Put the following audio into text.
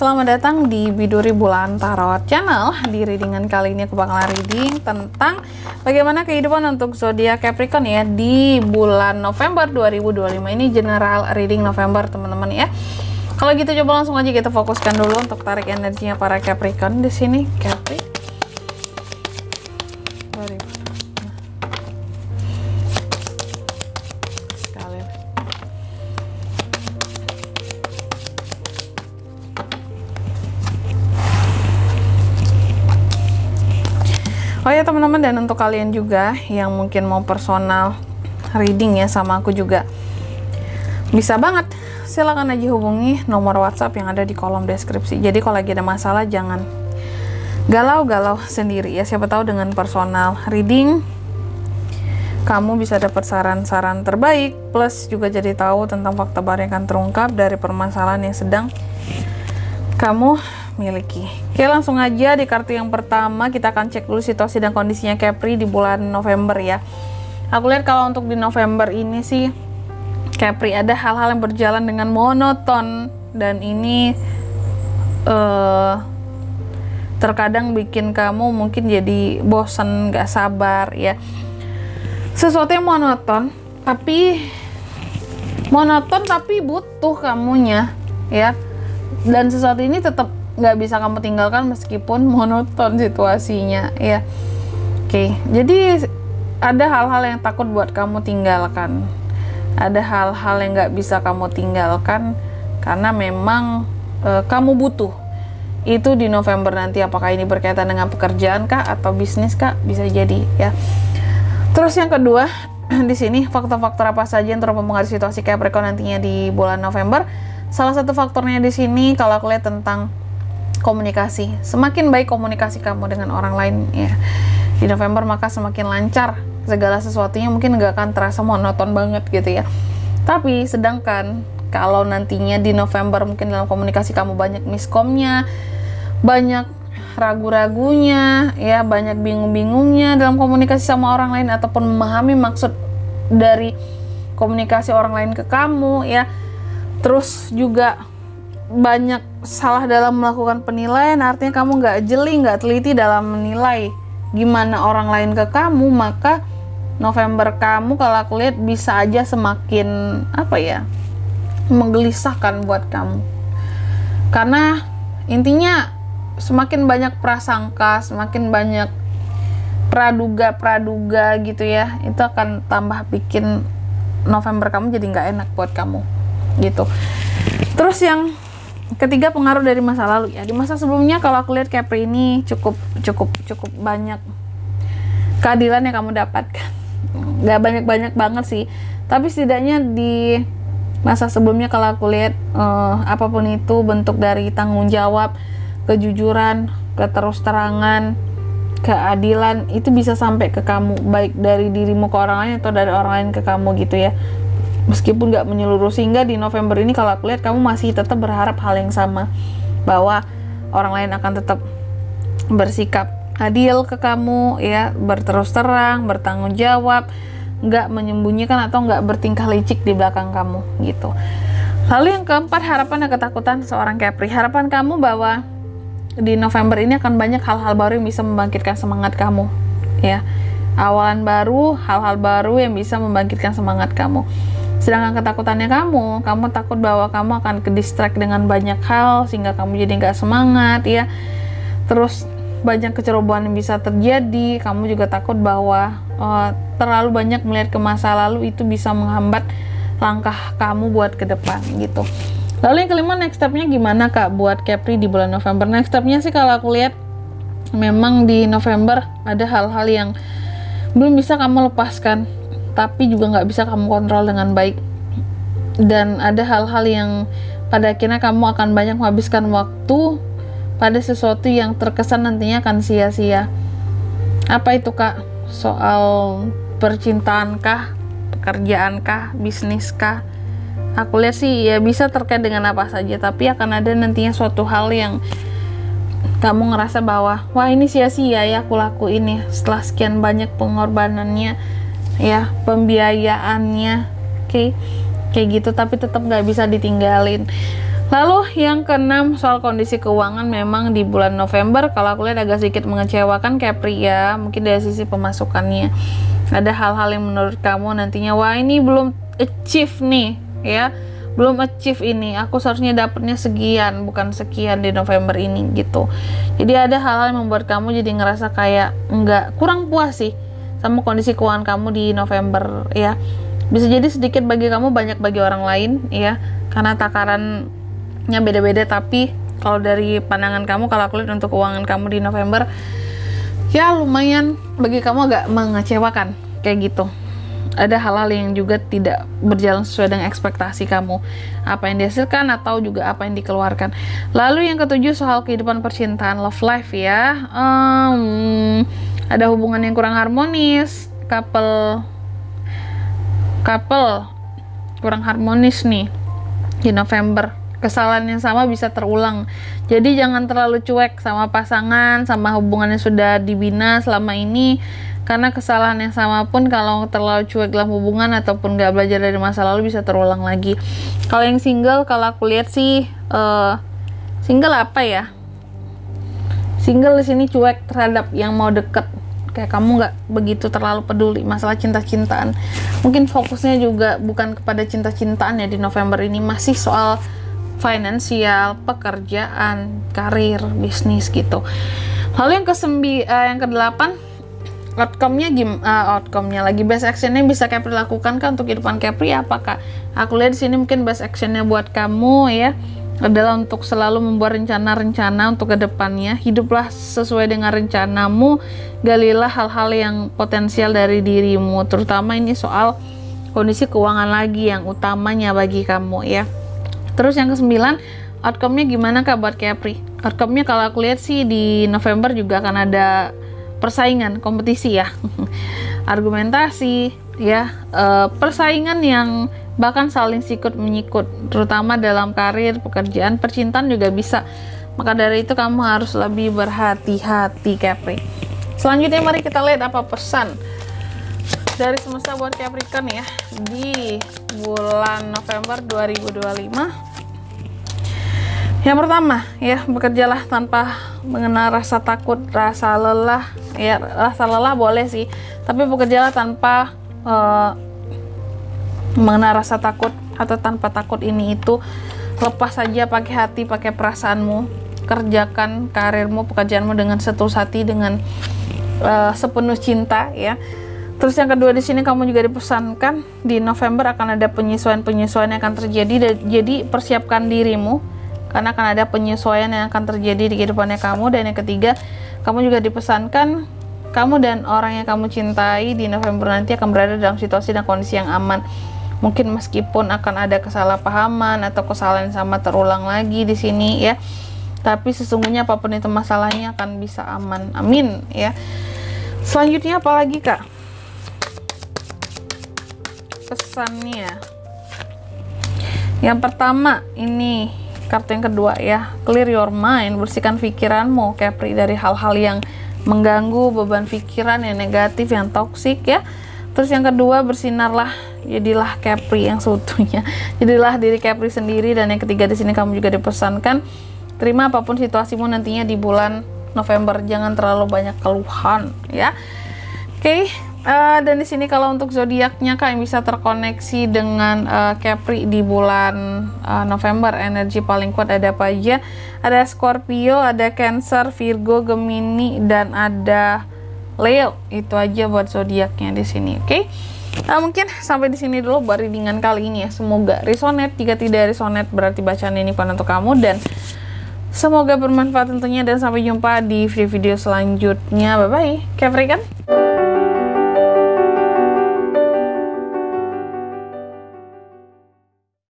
selamat datang di Biduri Bulan Tarot Channel. Di readingan kali ini aku bakal reading tentang bagaimana kehidupan untuk zodiak Capricorn ya di bulan November 2025. Ini general reading November teman-teman ya. Kalau gitu coba langsung aja kita fokuskan dulu untuk tarik energinya para Capricorn di sini. Capri. Oh ya teman-teman, dan untuk kalian juga yang mungkin mau personal reading ya sama aku juga, bisa banget, silakan aja hubungi nomor WhatsApp yang ada di kolom deskripsi. Jadi kalau lagi ada masalah jangan galau-galau sendiri ya, siapa tahu dengan personal reading kamu bisa dapat saran-saran terbaik, plus juga jadi tahu tentang fakta baru yang akan terungkap dari permasalahan yang sedang kamu miliki. Oke, langsung aja di kartu yang pertama kita akan cek dulu situasi dan kondisinya Capri di bulan November ya. Aku lihat kalau untuk di November ini sih Capri ada hal-hal yang berjalan dengan monoton dan ini terkadang bikin kamu mungkin jadi bosan, gak sabar ya. Sesuatu yang monoton tapi butuh kamunya ya. Dan sesuatu ini tetap nggak bisa kamu tinggalkan meskipun monoton situasinya ya. Oke, jadi ada hal-hal yang takut buat kamu tinggalkan, ada hal-hal yang nggak bisa kamu tinggalkan karena memang kamu butuh itu di November nanti. Apakah ini berkaitan dengan pekerjaan kah atau bisnis kah, bisa jadi ya. Terus yang kedua di sini faktor-faktor apa saja yang turut mempengaruhi situasi Capricorn nantinya di bulan November. Salah satu faktornya di sini kalau aku lihat tentang komunikasi. Semakin baik komunikasi kamu dengan orang lain ya di November, maka semakin lancar segala sesuatunya, mungkin nggak akan terasa monoton banget gitu ya. Tapi sedangkan kalau nantinya di November mungkin dalam komunikasi kamu banyak miskomnya, banyak ragu-ragunya ya, banyak bingung-bingungnya dalam komunikasi sama orang lain ataupun memahami maksud dari komunikasi orang lain ke kamu ya. Terus juga banyak salah dalam melakukan penilaian, artinya kamu nggak jeli, nggak teliti dalam menilai gimana orang lain ke kamu, maka November kamu kalau aku lihat bisa aja semakin apa ya, menggelisahkan buat kamu. Karena intinya semakin banyak prasangka, semakin banyak praduga gitu ya, itu akan tambah bikin November kamu jadi nggak enak buat kamu gitu. Terus yang ketiga, pengaruh dari masa lalu ya. Di masa sebelumnya kalau aku lihat Capri ini cukup banyak keadilan yang kamu dapatkan. Gak banyak banget sih, tapi setidaknya di masa sebelumnya kalau aku lihat apapun itu bentuk dari tanggung jawab, kejujuran, keterus-terangan, keadilan itu bisa sampai ke kamu, baik dari dirimu ke orang lain atau dari orang lain ke kamu gitu ya. Meskipun nggak menyeluruh, sehingga di November ini kalau aku lihat kamu masih tetap berharap hal yang sama, bahwa orang lain akan tetap bersikap adil ke kamu ya, berterus terang, bertanggung jawab, nggak menyembunyikan atau nggak bertingkah licik di belakang kamu gitu. Lalu yang keempat, harapan dan ketakutan seorang Capri. Harapan kamu bahwa di November ini akan banyak hal-hal baru yang bisa membangkitkan semangat kamu ya, awalan baru, hal-hal baru yang bisa membangkitkan semangat kamu. Sedangkan ketakutannya kamu takut bahwa kamu akan ke-distract dengan banyak hal sehingga kamu jadi nggak semangat ya. Terus banyak kecerobohan yang bisa terjadi. Kamu juga takut bahwa terlalu banyak melihat ke masa lalu itu bisa menghambat langkah kamu buat ke depan gitu. Lalu yang kelima, next stepnya gimana kak buat Capri di bulan November? Next stepnya sih kalau aku lihat memang di November ada hal-hal yang belum bisa kamu lepaskan, tapi juga nggak bisa kamu kontrol dengan baik. Dan ada hal-hal yang pada akhirnya kamu akan banyak menghabiskan waktu pada sesuatu yang terkesan nantinya akan sia-sia. Apa itu kak? Soal percintaan kah? Pekerjaan kah? Bisnis kah? Aku lihat sih ya bisa terkait dengan apa saja, tapi akan ada nantinya suatu hal yang kamu ngerasa bahwa wah ini sia-sia ya aku lakuin ya, setelah sekian banyak pengorbanannya ya, pembiayaannya, oke, kayak gitu, tapi tetap nggak bisa ditinggalin. Lalu yang keenam, soal kondisi keuangan. Memang di bulan November kalau aku lihat agak sedikit mengecewakan Capri ya, mungkin dari sisi pemasukannya. Ada hal-hal yang menurut kamu nantinya, wah ini belum achieve nih ya, belum achieve ini, aku seharusnya dapatnya sekian bukan sekian di November ini gitu. Jadi ada hal-hal yang membuat kamu jadi ngerasa kayak nggak, kurang puas sih sama kondisi keuangan kamu di November ya. Bisa jadi sedikit bagi kamu, banyak bagi orang lain ya, karena takarannya beda-beda. Tapi kalau dari pandangan kamu, kalau aku lihat untuk keuangan kamu di November ya lumayan bagi kamu agak mengecewakan kayak gitu. Ada hal-hal yang juga tidak berjalan sesuai dengan ekspektasi kamu, apa yang dihasilkan atau juga apa yang dikeluarkan. Lalu yang ketujuh, soal kehidupan percintaan, love life ya. Ada hubungan yang kurang harmonis, couple kurang harmonis nih di November. Kesalahan yang sama bisa terulang, jadi jangan terlalu cuek sama pasangan, sama hubungan yang sudah dibina selama ini, karena kesalahan yang sama pun kalau terlalu cuek dalam hubungan ataupun gak belajar dari masa lalu bisa terulang lagi. Kalau yang single, kalau aku lihat sih single apa ya, single di sini cuek terhadap yang mau deket, kayak kamu nggak begitu terlalu peduli masalah cinta-cintaan. Mungkin fokusnya juga bukan kepada cinta-cintaan ya di November ini, masih soal finansial, pekerjaan, karir, bisnis gitu. Lalu yang kedelapan, outcome-nya lagi, best actionnya bisa Capri lakukan kan untuk kehidupan Capri. Apakah aku lihat di sini mungkin best actionnya buat kamu ya adalah untuk selalu membuat rencana-rencana untuk kedepannya. Hiduplah sesuai dengan rencanamu, galilah hal-hal yang potensial dari dirimu, terutama ini soal kondisi keuangan lagi yang utamanya bagi kamu ya. Terus yang ke-9, outcome-nya gimana Kak buat Capri? Outcome-nya kalau aku lihat sih di November juga akan ada persaingan, kompetisi ya. Argumentasi ya, persaingan yang bahkan saling sikut menyikut, terutama dalam karir, pekerjaan, percintaan juga bisa. Maka dari itu kamu harus lebih berhati-hati Capri. Selanjutnya mari kita lihat apa pesan dari semesta buat Capricorn ya di bulan November 2025. Yang pertama ya, bekerjalah tanpa mengenal rasa takut, rasa lelah ya. Rasa lelah boleh sih, tapi bekerjalah tanpa mengenal rasa takut atau tanpa takut ini itu. Lepas saja, pakai hati, pakai perasaanmu, kerjakan karirmu, pekerjaanmu dengan setulus hati, dengan sepenuh cinta ya. Terus yang kedua di sini kamu juga dipesankan di November akan ada penyesuaian yang akan terjadi, jadi persiapkan dirimu karena akan ada penyesuaian yang akan terjadi di kehidupannya kamu. Dan yang ketiga, kamu juga dipesankan kamu dan orang yang kamu cintai di November nanti akan berada dalam situasi dan kondisi yang aman. Mungkin meskipun akan ada kesalahpahaman atau kesalahan yang sama terulang lagi di sini ya, tapi sesungguhnya apapun itu masalahnya akan bisa aman. Amin ya. Selanjutnya apa lagi Kak pesannya? Yang pertama ini kartu yang kedua ya, clear your mind, bersihkan pikiranmu Capri dari hal-hal yang mengganggu, beban pikiran yang negatif, yang toksik ya. Terus yang kedua, bersinarlah, jadilah Capri yang seutuhnya, jadilah diri Capri sendiri. Dan yang ketiga di sini kamu juga dipesankan terima apapun situasimu nantinya di bulan November, jangan terlalu banyak keluhan ya. Oke. Dan di sini kalau untuk zodiaknya Kak yang bisa terkoneksi dengan Capri di bulan November, energi paling kuat ada apa aja? Ada Scorpio, ada Cancer, Virgo, Gemini, dan ada Leo. Itu aja buat zodiaknya di sini. Oke. Mungkin sampai di sini dulu buat readingan kali ini ya. Semoga resonate. Jika tidak resonate berarti bacaan ini bukan untuk kamu, dan semoga bermanfaat tentunya, dan sampai jumpa di video-video selanjutnya. Bye bye. Capri kan?